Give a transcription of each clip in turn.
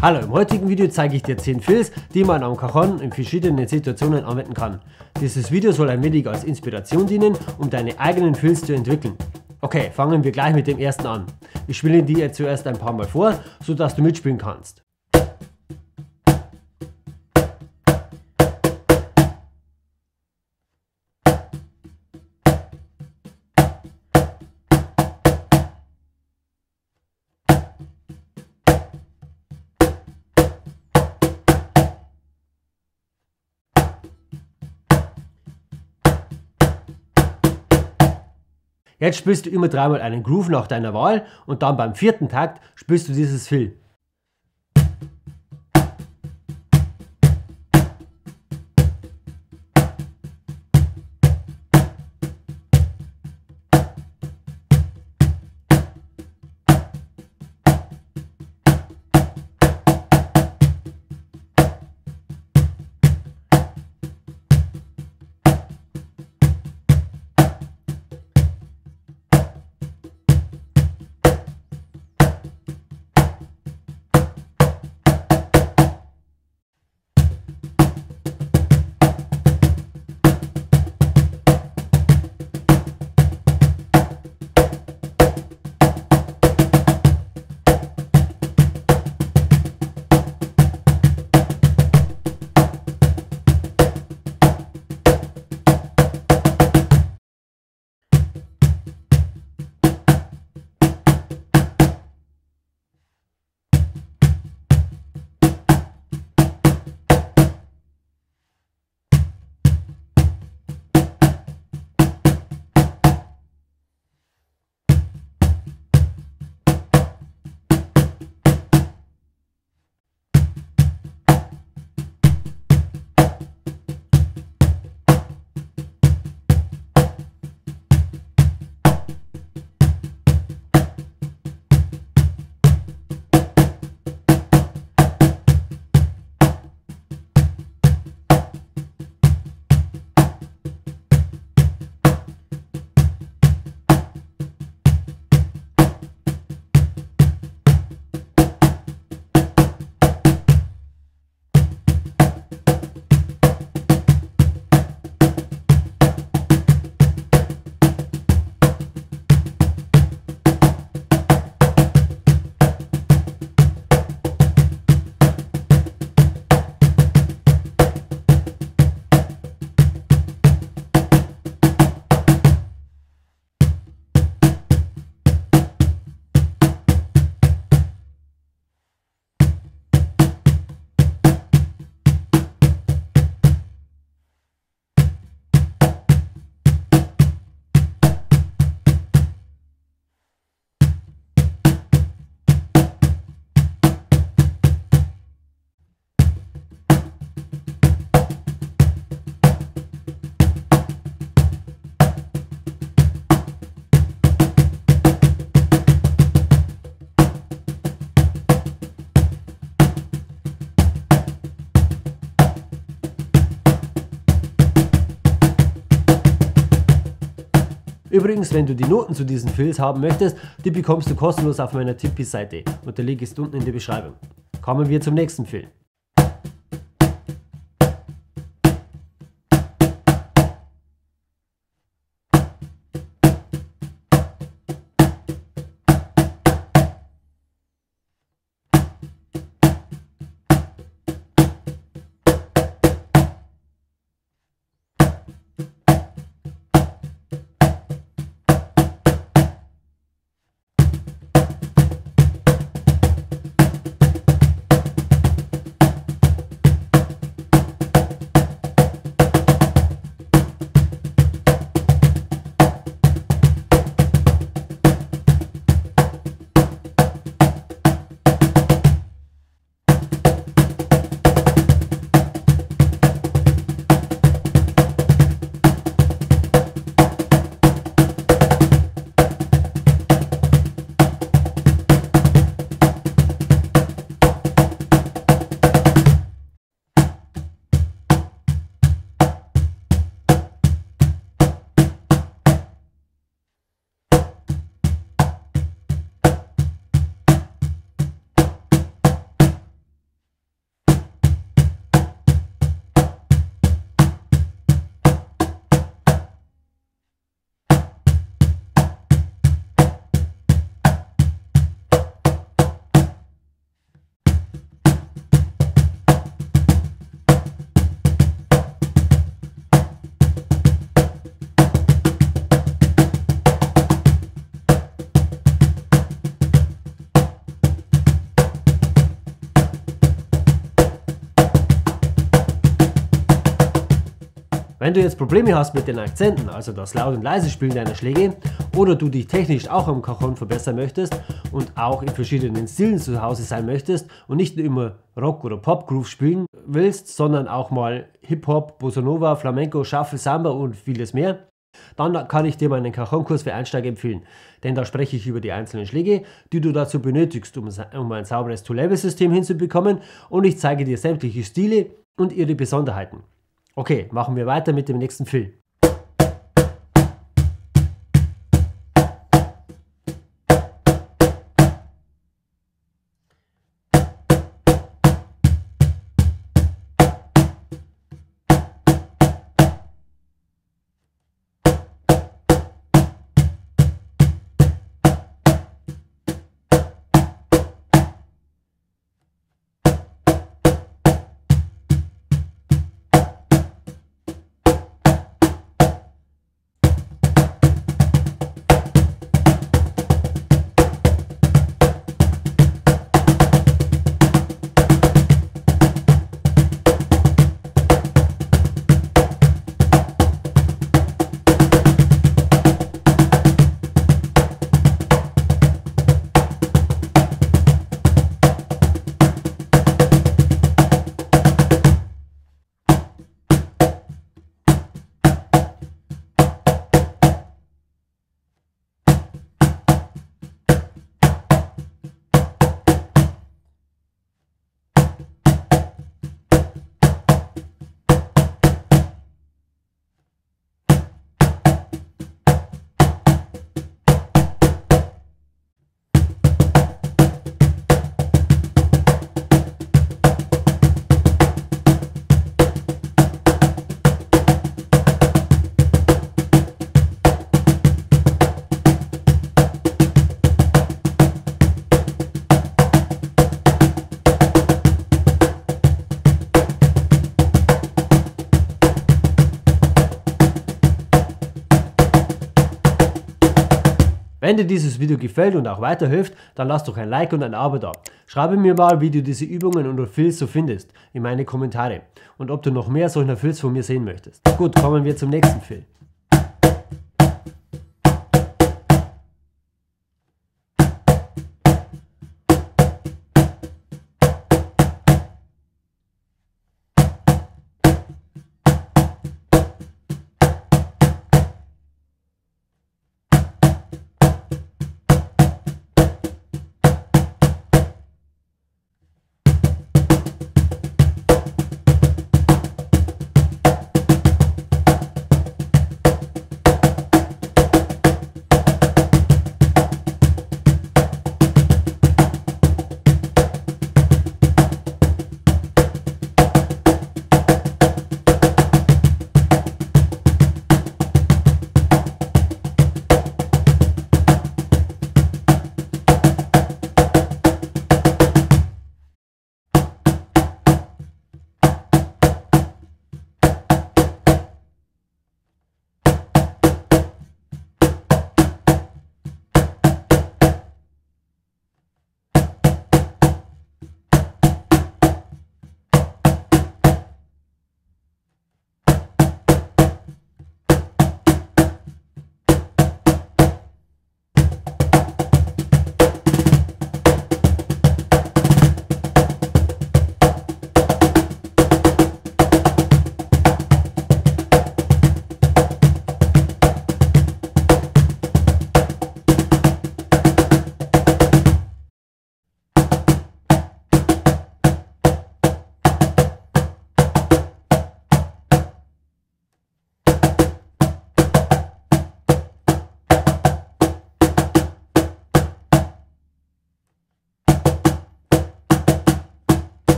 Hallo, im heutigen Video zeige ich dir 10 Fills, die man am Cajon in verschiedenen Situationen anwenden kann. Dieses Video soll ein wenig als Inspiration dienen, um deine eigenen Fills zu entwickeln. Okay, fangen wir gleich mit dem ersten an. Ich spiele dir jetzt zuerst ein paar Mal vor, sodass du mitspielen kannst. Jetzt spielst du immer dreimal einen Groove nach deiner Wahl und dann beim vierten Takt spielst du dieses Fill. Übrigens, wenn du die Noten zu diesen Fills haben möchtest, die bekommst du kostenlos auf meiner Tippi-Seite und der Link ist unten in der Beschreibung. Kommen wir zum nächsten Fill. Wenn du jetzt Probleme hast mit den Akzenten, also das laut und leise Spielen deiner Schläge, oder du dich technisch auch am Cajon verbessern möchtest und auch in verschiedenen Stilen zu Hause sein möchtest und nicht nur immer Rock- oder Pop-Groove spielen willst, sondern auch mal Hip-Hop, Bossa Nova, Flamenco, Shuffle, Samba und vieles mehr, dann kann ich dir meinen Cajon-Kurs für Einsteiger empfehlen. Denn da spreche ich über die einzelnen Schläge, die du dazu benötigst, um ein sauberes Two-Level-System hinzubekommen, und ich zeige dir sämtliche Stile und ihre Besonderheiten. Okay, machen wir weiter mit dem nächsten Fill. Wenn dir dieses Video gefällt und auch weiterhilft, dann lass doch ein Like und ein Abo da. Schreibe mir mal, wie du diese Übungen und Fills so findest, in meine Kommentare, und ob du noch mehr solcher Fills von mir sehen möchtest. Gut, kommen wir zum nächsten Fill.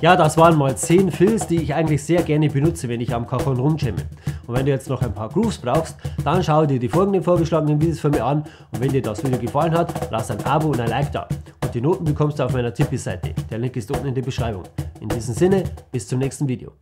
Ja, das waren mal 10 Fills, die ich eigentlich sehr gerne benutze, wenn ich am Cajon rumjamme. Und wenn du jetzt noch ein paar Grooves brauchst, dann schau dir die folgenden vorgeschlagenen Videos von mir an. Und wenn dir das Video gefallen hat, lass ein Abo und ein Like da. Und die Noten bekommst du auf meiner Tippi-Seite. Der Link ist unten in der Beschreibung. In diesem Sinne, bis zum nächsten Video.